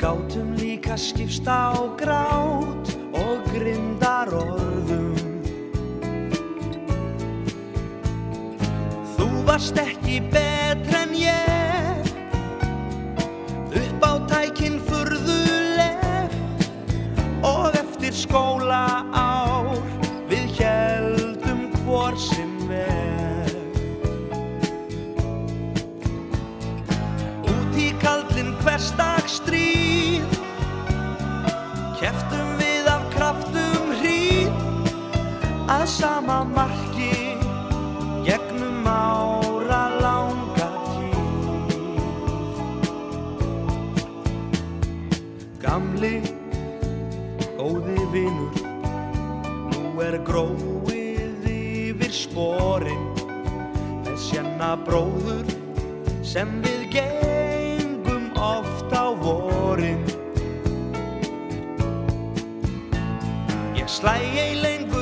gátum líka skipst á grát og grimmdarorðum. Þú varst ekki betri en ég, uppátækin furðuleg, og eftir skólaár við héldum hvor sinn veg. Út í kaldinn hversdagsstríð kepptum við af kraftum hríð, að sama marki gegnum áralanga tíð. Gamli, góði vinur, nú gróið yfir sporin, með sjenna bróður sem við gengum oft á vorin. Ég slæ ei lengur